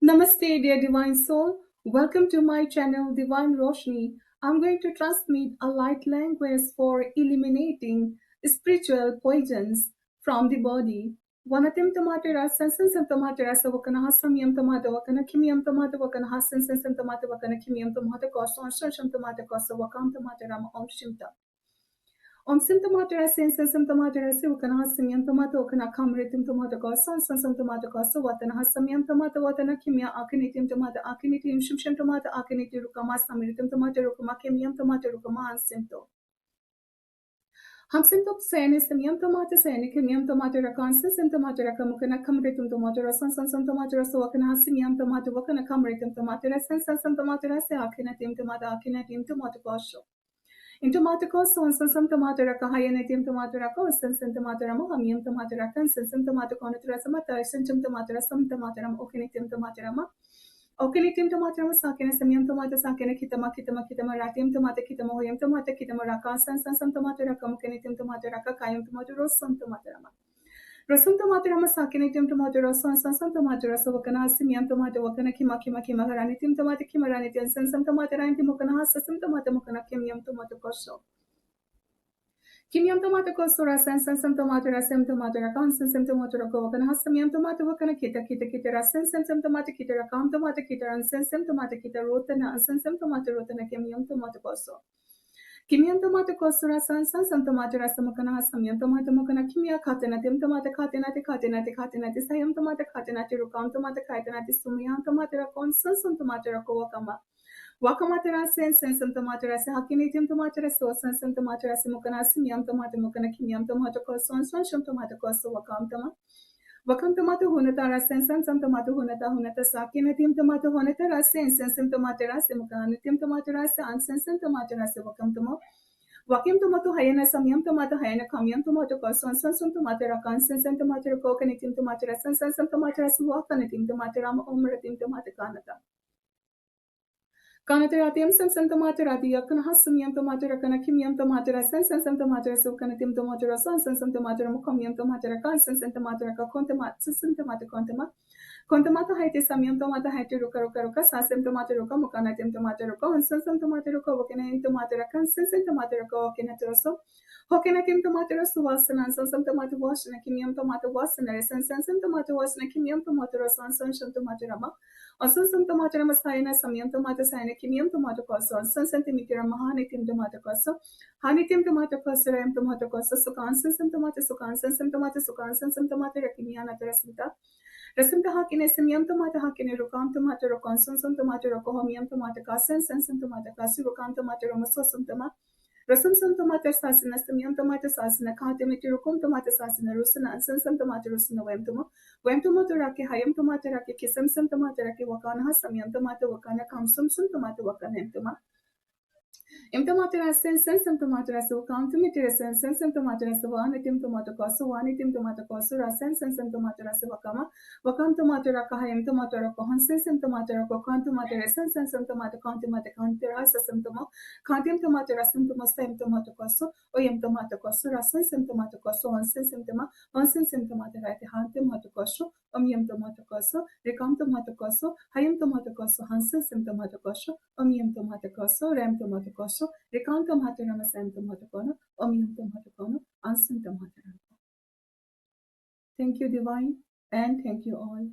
Namaste, dear Divine Soul. Welcome to my channel, Divine Roshni. I'm going to transmit a light language for eliminating spiritual poisons from the body. Wanatim tomatera, sensen tomatera, savakana hasamyam tomata, wakana kimiam tomata, wakana hasen sensen tomata, wakana kimiam tomata, koso, sham tomata, koso, wakam tomatera, om shimta. Om symptomater symptomater ukana simyan tomato ukana kamritim tomato kosan san tomato kosa watana hasamyan tomato watana kimya akinitim tomato akinitim shimshim tomato akiniti rukama samiritim tomato rukama kimyam tomato rukama ansimto. हम सिम्तो सैने सिमियम tomato सैने kimyam tomato rakan sin tomato rakamukana kamritim tomato rasan san tomato raso wakana hasimyam tomato wakana kamritim tomato rasan san tomato rasa akinatim tomato akinatim tomato kosho. In tomato son some tomato raka hyanatim tomato raka sen tomato ramo hamium tomato raka sen tomato conatrasama sentum tomato rasam tomato ram okinitim tomato rama okinitim tomato rama sakena samium tomato sakena kitama ratim tomato kitama hoyam tomato kitama raka sen tomato raka mokinitim tomato raka kayam tomato rosam tomato rama Rasum tomato rama sakinitim tomato rosan san tomato rasa wakana simiam tomato wakana kima haranitim tomato kimaranitim sen tomato rantim wakana hasasam tomato wakana kimiam tomato kosho Kimiam tomato koso rasen sen tomato rasem tomato rakan sen tomato rako wakana hasamiam tomato wakana kita rasen sen tomato kita rakam tomato kita ran sen tomato kita rotana sen tomato rotana kimiam tomato koso Kimiam tomato koso rasan san tomato rasam wakana hasamiam tomato wakana kimia katenatim tomato katenati sayam tomato katenati rukam tomato katenati sumiam tomato rakon sen tomato rako wakama Wakamatera sen tomato rasa hakinitim tomato rasa sen tomato rasa mukana simiam tomato mukana kimiam tomato koson sham tomato koso wakam tomato hunata rasa sen tomato hunata sakinatim tomato hunata rasa sen tomato rasa mukana tim tomato rasa sen tomato rasa Wakim tomato hayana samiam tomato hayana kamiam tomato koson son tomato rakan sen tomato kokanitim tomato rasa sen tomato rasa wakanitim tomato ram omratim tomato kanata Kanateratim sen tomato yakana hasamiam tomato rakana kimiam tomato sen tomato sukanatim tomato sen tomato mukomiam tomato rakan sen tomato rakakontama sen tomato kontama haite samiam tomato haite ruka sasem tomato ruka mukanatim tomato ruka sen tomato ruka wakana tomato rakan sen tomato ruka wakana troso Hokanakim tomato wasana sen tomato wasana kimiam tomato wasana sen tomato wasana kimiam tomato sen tomato rama Asan tomato masayana samiam tomato sayana kimiam tomato koso san centimeter mahanitim tomato koso hanitim tomato koso ram tomato koso sukan san tomato san tomato rakimiana rasinta hakine samiam tomato hakine rukam tomato rokon san tomato rokohomiam tomato kasan san tomato kasu rukam tomato romaso tomato Rasam tomato sasana samiam tomato sasana katimiti rukum tomato sasana rusana san tomato rusana Wem tomato raki hayam tomato raki kisam tomato raki wakana samiam tomato wakana kamsum tomato wakana Im tomato sen tomato rasu kam tumiti sen tomato rasu wanitim tomato kosu rasen sen tomato rasu wakam tomato raka im tomato rako sen tomato rako kan tomato sen tomato rasa sem tomato kantim tomato rasem tomato kosu oyem tomato kosu rasen sen tomato kosu sen tomato rati han tomato kosu omyem tomato kosu rekam tomato kosu hayam tomato kosu sen tomato kosu omyem tomato kosu rem tomato kosu Rekantam Hatarama Santam Hatakono, Omyuntam Hatakono, Ansantam Hatarama. Thank you, Divine, and thank you all.